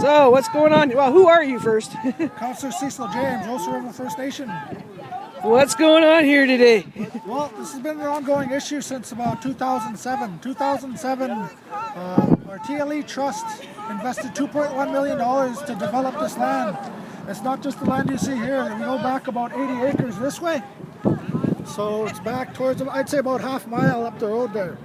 So, what's going on? Well, who are you first? Councillor Cecil James, Roseau River First Nation. What's going on here today? Well, this has been an ongoing issue since about 2007. 2007, our TLE Trust invested $2.1 million to develop this land. It's not just the land you see here. We go back about 80 acres this way. So it's back towards, I'd say about half mile up the road there.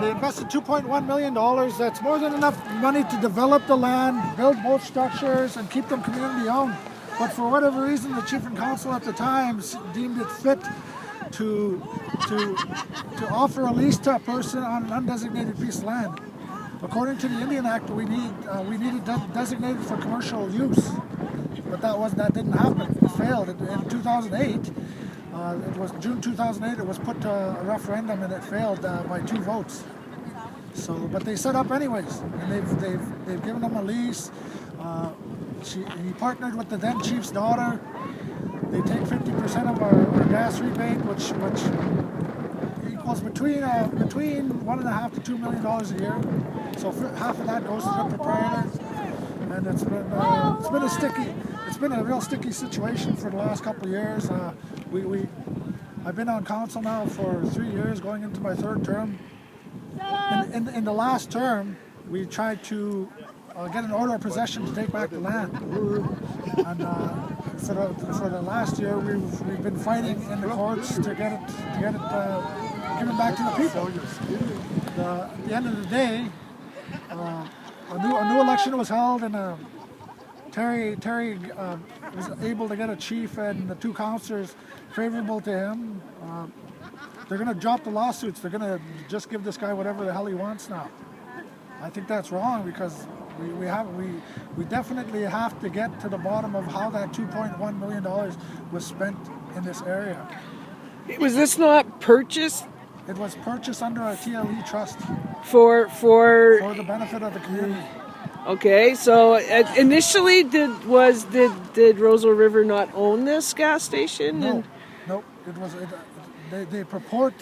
They invested $2.1 million. That's more than enough money to develop the land, build boat structures, and keep them community owned. But for whatever reason, the chief and council at the time deemed it fit to offer a lease to a person on an undesignated piece of land. According to the Indian Act, we need it designated for commercial use, but that didn't happen. It failed in 2008. It was June 2008. It was put to a referendum and it failed by 2 votes. So, but they set up anyways, and they've given them a lease. He partnered with the then chief's daughter. They take 50% of our gas rebate, which equals between $1.5 to $2 million a year. So half of that goes to the proprietor, and it's been a real sticky situation for the last couple of years. I've been on council now for 3 years, going into my 3rd term. In the last term, we tried to get an order of possession to take back the land. And for the last year, we've been fighting in the courts to get it given back to the people. At the end of the day, a new election was held, and Terry was able to get a chief and the 2 councillors favorable to him. They're going to drop the lawsuits. They're going to just give this guy whatever the hell he wants now. I think that's wrong, because we definitely have to get to the bottom of how that $2.1 million was spent in this area. Was this not purchased? It was purchased under a TLE trust for the benefit of the community. Okay, so initially did Roseau River not own this gas station? No, it was. They purport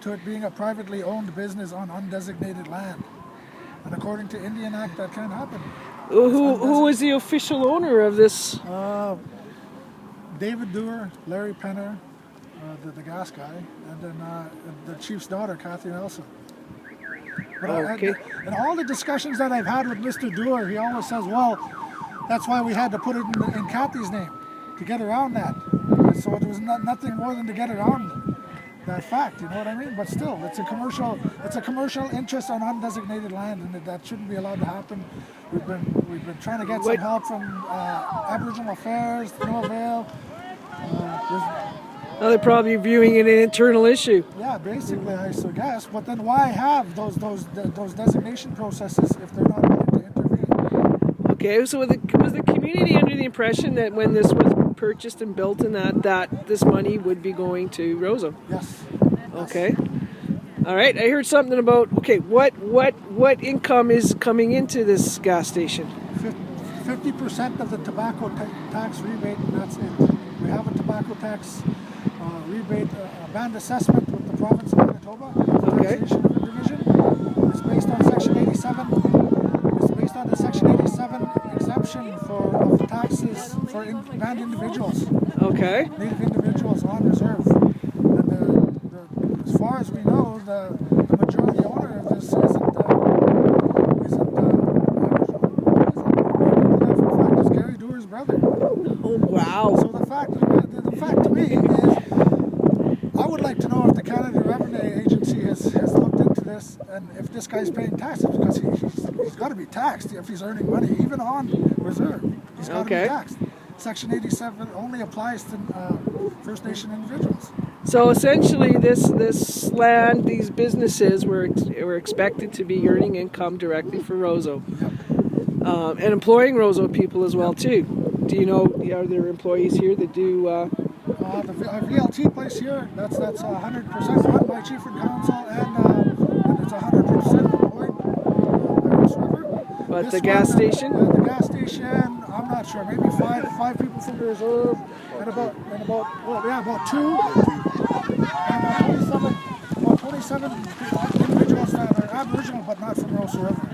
to it being a privately owned business on undesignated land, and according to Indian Act, that can't happen. Who was the official owner of this? David Dewar, Larry Penner, the gas guy, and then the chief's daughter, Kathy Nelson. But okay. In all the discussions that I've had with Mr. Dewar, he always says, well, that's why we had to put it in Kathy's name, to get around that. So it was nothing more than to get around that fact, you know what I mean? But still, it's a commercial interest on undesignated land, and that shouldn't be allowed to happen. We've been trying to get some help from Aboriginal Affairs, no avail. Now they're probably viewing it an internal issue. Yeah, basically, I guess. But then why have those designation processes if they're not willing to intervene? Okay, so was the community under the impression that when this was purchased and built and that this money would be going to Roseau? Yes. Okay. All right. I heard something about what income is coming into this gas station? 50% of the tobacco tax rebate, and that's it. We have a tobacco tax rebate band assessment with the province of Manitoba. Okay. Taxation division. It's based on Section 87. It's based on the Section 87 exemption of taxes for band individuals. Okay. Native individuals on reserve. And as far as we know, the majority owner of this isn't Gary Dewar's brother. Oh wow! So the fact to me is, I would like to know if the Canada Revenue Agency has looked into this, and if this guy's paying taxes, because he's got to be taxed if he's earning money, even on reserve. He's got to be taxed. Section 87 only applies to First Nation individuals. So essentially, this land, these businesses were expected to be earning income directly for Roseau, and employing Roseau people as well too. Do you know, are there employees here that do? The VLT place here, that's 100% run by Chief and Council, and it's 100% employed by Roseau River. But the gas station? The gas station, I'm not sure. Maybe five people from the reserve, and about 2, and about 27 individuals that are Aboriginal but not from Roseau River.